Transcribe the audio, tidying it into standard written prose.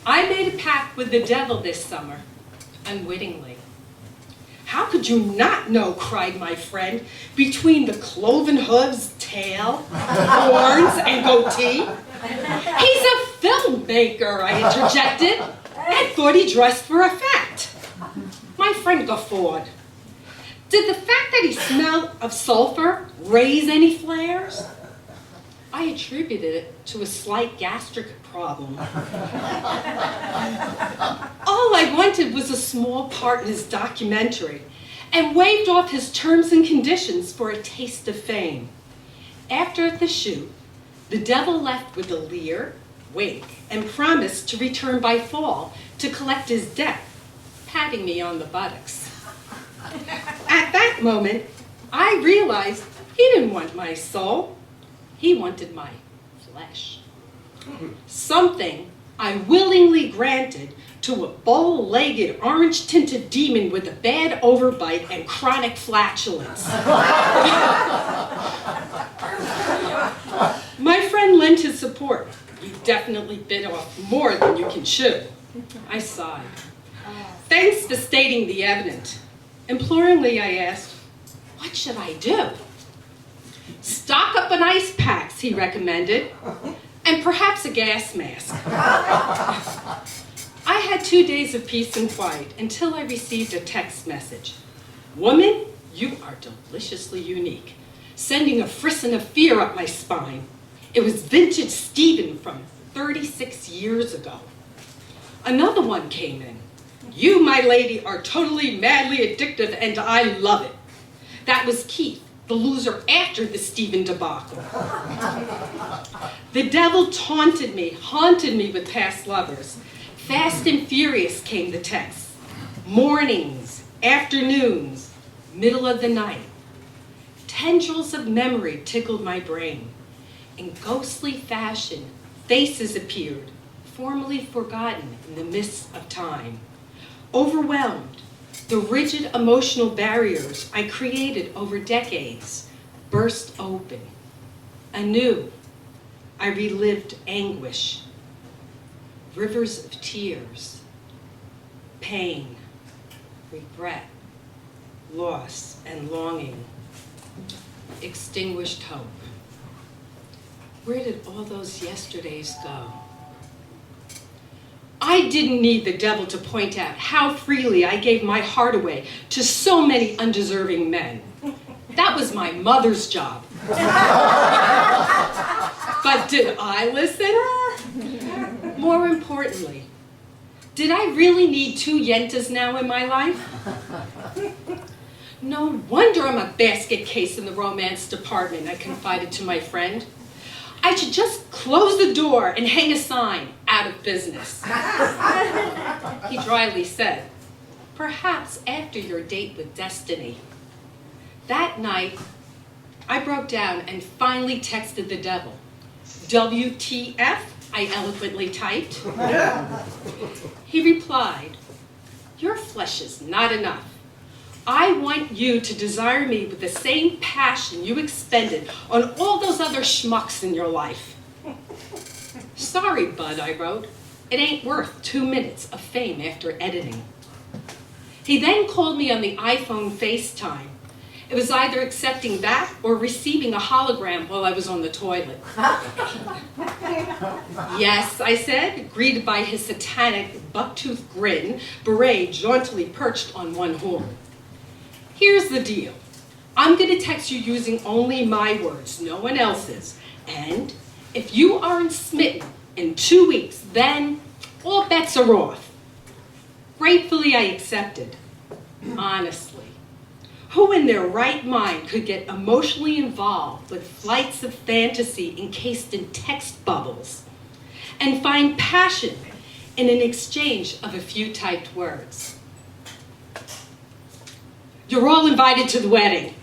I made a pact with the devil this summer, unwittingly. How could you not know, cried my friend, between the cloven hooves, tail, horns, and goatee? He's a filmmaker, I interjected, and thought he dressed for effect. My friend guffawed. Did the fact that he smelled of sulfur raise any flares? I attributed it to a slight gastric problem. All I wanted was a small part in his documentary and waved off his terms and conditions for a taste of fame. After the shoot, the devil left with a leer, wink, and promised to return by fall to collect his debt, patting me on the buttocks. At that moment, I realized he didn't want my soul. He wanted my flesh. Something I willingly granted to a bow-legged, orange-tinted demon with a bad overbite and chronic flatulence. My friend lent his support. You definitely bit off more than you can chew. I sighed. Thanks for stating the evident. Imploringly, I asked, what should I do? Stock up on ice packs, he recommended, and perhaps a gas mask. I had 2 days of peace and quiet until I received a text message. Woman, you are deliciously unique, sending a frisson of fear up my spine. It was vintage Stephen from 36 years ago. Another one came in. You, my lady, are totally madly addictive, and I love it. That was Keith, the loser after the Stephen debacle. The devil taunted me, haunted me with past lovers. Fast and furious came the texts. Mornings, afternoons, middle of the night. Tendrils of memory tickled my brain. In ghostly fashion, faces appeared, formerly forgotten in the mists of time. Overwhelmed, the rigid emotional barriers I created over decades burst open. Anew, I relived anguish, rivers of tears, pain, regret, loss, and longing, extinguished hope. Where did all those yesterdays go? I didn't need the devil to point out how freely I gave my heart away to so many undeserving men. That was my mother's job. But did I listen? More importantly, did I really need 2 yentas now in my life? No wonder I'm a basket case in the romance department, I confided to my friend. I should just close the door and hang a sign, out of business. He dryly said, perhaps after your date with destiny. That night, I broke down and finally texted the devil. WTF, I eloquently typed. He replied, your flesh is not enough. I want you to desire me with the same passion you expended on all those other schmucks in your life. Sorry, bud, I wrote. It ain't worth 2 minutes of fame after editing. He then called me on the iPhone FaceTime. It was either accepting that or receiving a hologram while I was on the toilet. Yes, I said, greeted by his satanic bucktooth grin, beret jauntily perched on one horn. Here's the deal. I'm going to text you using only my words, no one else's. And if you aren't smitten in 2 weeks, then all bets are off. Gratefully, I accepted. Honestly, who in their right mind could get emotionally involved with flights of fantasy encased in text bubbles and find passion in an exchange of a few typed words? You're all invited to the wedding.